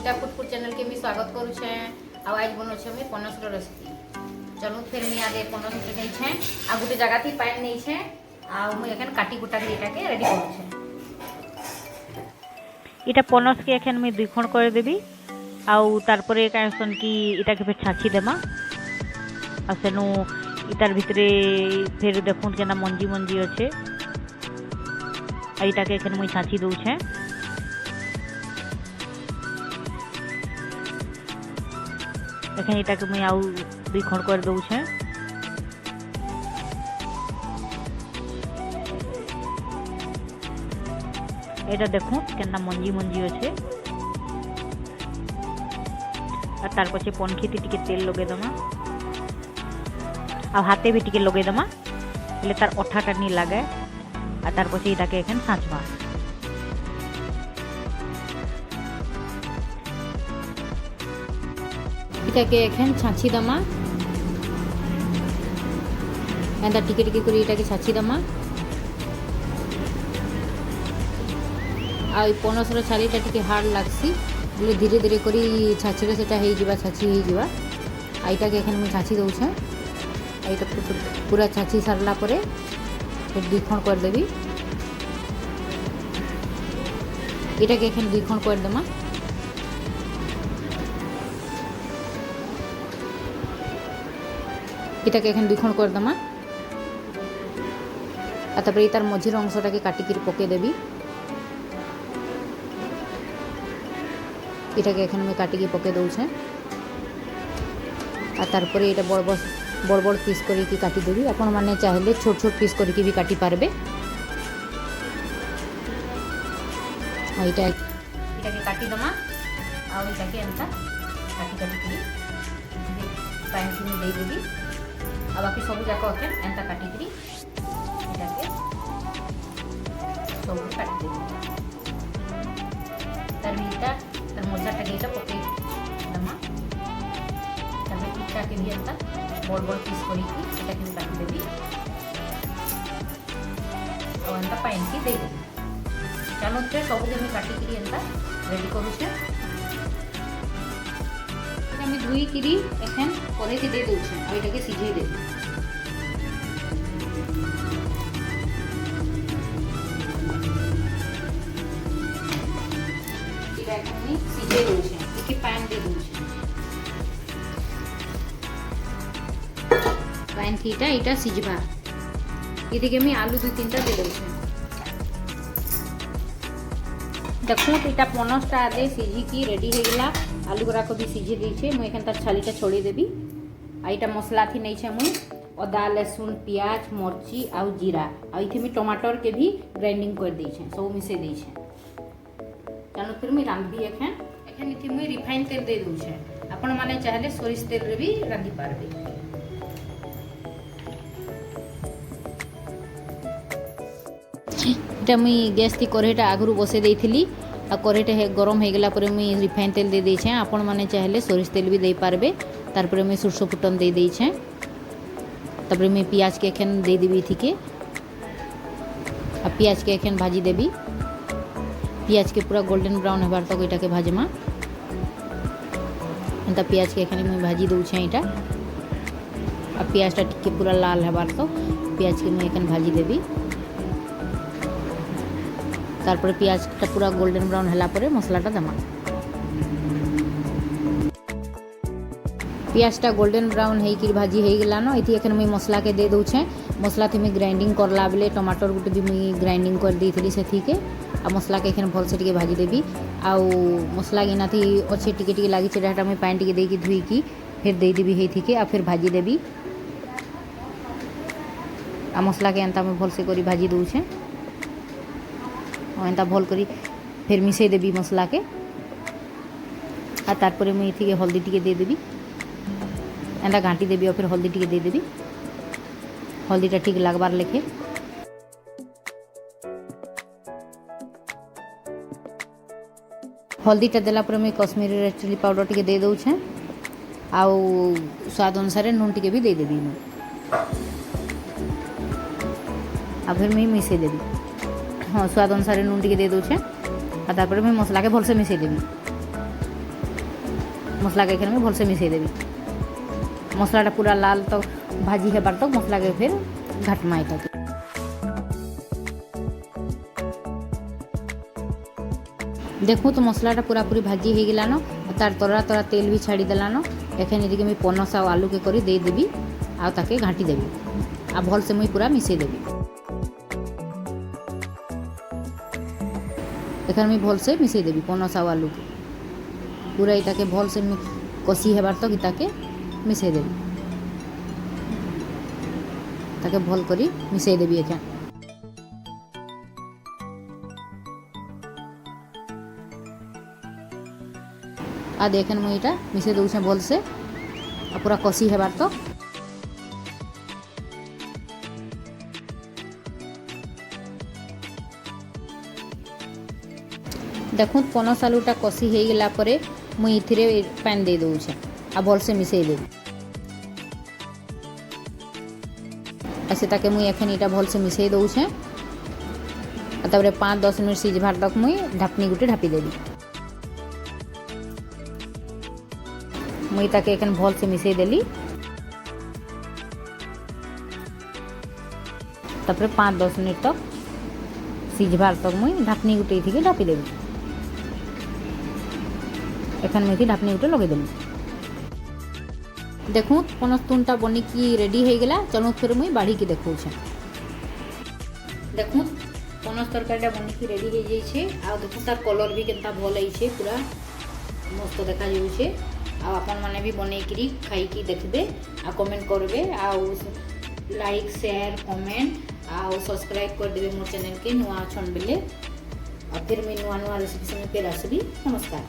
कविता फुटफुट channel के मैं स्वागत करूँ छे। आज बनौछे मुई पनसर रेसिपी। चलो फिर मैं आदे पनस नहीं छे आ गोटे जगह थी पाइन नहीं छे आ मुई एखन काटी कुटा के एटा के रेडी करू छे। इटा पनस के एखन मुई 2 खंड कर देबी आउ तारपरे कायसन की इटा के फिर छाछी देमा आ सेनु इतार भितरे फिर देखुन केना मंजी मंजी अच्छे आ इटा के एखन मुई छाछी दउ छे। एखन इटा के मुई आउ 2 खंड कर दउ छे। एटा देखो केना मंजी मंजी अच्छे और तार पछे पनखीती टिके तेल लगे दमा आ हाथे भी टिके लगे दमा એટલે તાર ઓઠાટા ની લાગે આ તાર પછી એટાકે એખન સાચવા এটাকে এখান ছাঁচি দমা এন্দা টিকে টিকে করে এটাকে ছাঁচি দমা আর পনসর ছালিটা টিকে হার্ড লাগছি বলে ধীরে ধীরে করে ছাঁচিলে সেটা হয়ে যাবা ছাঁচি হয়ে যাবা এইটাকে এখানে আমি ছাঁচি দউছে। এইটা पूरा छाछी सारला परे फिर 2 खंड कर देवी एटा के एखन 2 खंड कर देमा एटा के एखन 2 खंड कर देमा आ तापर एटार मझिर अंशटा के काटी के पके देवी एटा के एखन मैं काटी के पके दउछे आ तार परे एटा बड़ बड़ पीस करके काटी देवी आपण माने चाहेले छोट छोट पीस करके भी काटी पारबे। एटा के काटी दमा आ एटा के एंता काटी काटी के पैन में दे देवी आ बाकी सब जाक ओके एंता काटी के एटा के सब काटी देवी तार मीटा तार मजा टा गेटा पके दमा तार मीटा के भी एंता बड़ बड़ पीस करके एटा के काटी देवी और एंता पाइन की दे देवी चलो से सब जमी काटी करी एंता रेडी करू छे। हम धुई करी एखन परे के दे दउ छे आ एटा के सिझे दे एटा एखन मी सिझे दउ छे एके पाइन दे दउ छे पाइन थीटा एटा सिझबा ये के मैं आलू 2-3टा दे दउ छे। देखो एटा पनसटा आदे सिझी की रेडी हो गला आलू गुरा को भी सिझे दी छे मुई एखन तार छालीटा छोड़ी देबी आ एटा मसला थी नहीं छे मुई अदा लहसुन प्याज मरची आ जीरा आ इथे मी टमाटर के भी ग्राइंडिंग कर दी छे सब मिसे दी छे। चलो फिर मैं रांधबी एखन इथे मुई रिफाइन तेल दे दउ छे आपण माने चाहले सोरिष तेल रे भी रांधी पारबे। एटा मुई गैस थी कढ़ईटा आगु बसे देइथिली आ कढ़ईटा गरम हो गला परे मुई रिफाइन तेल दे देछे आपण माने चाहेले सोरिष तेल भी दे पारबे तार परे मुई सुरसो फुटन दे देछे तापर मुई प्याज के एखन दे देबी थिके आ प्याज के एखन भाजी देबी प्याज के पूरा गोल्डन ब्राउन हेबार तक एटा के भाजमा एंता प्याज के एखन मुई भाजी दउछे एटा आ प्याजटा टिके पूरा लाल हेबार तक प्याज के मुई एखन भाजी देबी तारपर प्याजटा पूरा गोल्डन ब्राउन हला परे मसलाटा दमा प्याजटा गोल्डन ब्राउन है कि भाजी हो गला न इति एखन मुई मसला के दे दउछे मसला थी मुई ग्राइंडिंग करला बेले टमाटर गुटे भी मुई ग्राइंडिंग कर देइथिली सेथि के आ मसला के एखन भल से टिके भाजी देबी आउ मसला गिना थी अच्छे टिके टिके लागी छै डाटा मुई पानी टिके देकी धुई की फिर दे देबी हे थी के आ फिर भाजी देबी आ मसला के एंता मुई भल से करी भाजी दउछे एंता भल करी फिर मिसई देबी मसला के आ तारपरे मुई इथि के हल्दी टिके दे देबी एंता घाटी देबी और फिर हल्दी टिके दे देबी हल्दीटा ठीक लागबार लेखे हल्दीटा देला पर मुई कश्मीरी रेड चिली पाउडर टिके दे दउछे आउ स्वाद अनुसार नून टिके भी दे देबी आ फिर मुई मिसई देबी हाँ स्वाद अनुसार नून टिके दे दउछे आ तारपरे मैं मसला के भलसे मिसई देबी मसला के एखन में भलसे मिसई देवी मसलाटा पूरा लाल तक भाजी हेबार तक मसला के फिर घाटमा एटाके देखो तो मसलाटा पूरा पूरी भाजी हो गलान तार तरा तरा तेल भी छाड़ी देलान एखन एदिके मुई पनस आ आलू के करी दे देबी आ ताके घाटी देबी आ भल से मुई पूरा मिसई देबी एखन मुई भल से मिसई देबी पनस आ आलू के पूरा इटाके भल से कषी हेबार तक इटाके मिसई देबी ताके भल करी मिसई देबी एखन आ देखें मुझे यहाँ मिसई दूसरे भल से पूरा कषी हेबार तो देखो पनस आलूटा कषी हो गला मुई इथिरे पानी दे दूचे आ भल से मिसई देबी ऐसे ताके मुई एखन इटा भल से मिसई दूचे तापर 5-10 मिनट सिझबार तक मुई ढापनी गुटे ढापी देबी मुई ताके एखन भल से मिसई देली तापर 5-10 मिनट तक सिझबार तक मुई ढापनी गुटे थी ढापी देबी एखन मुई ढापनी गुटे लगे देली देखूँ पनस तुनटा बनिकी रेडी हो गला चलो फिर मुई बाढ़ी के देखो देखूँ पनस तरकारीटा बनिकी रेडी हो जाइए आ देखो तार कलर भी केनता भल है पूरा मस्त देखा जाउछे आ आपन माने भी बनेकरी खाइकी देखबे आ कमेंट करबे आ लाइक शेयर कमेंट आ सब्सक्राइब कर देबे मोर चैनल के नुआ छन बेले आ फिर मैं नुआ नुआ रेसिपी संगे फिर आसबी नमस्कार।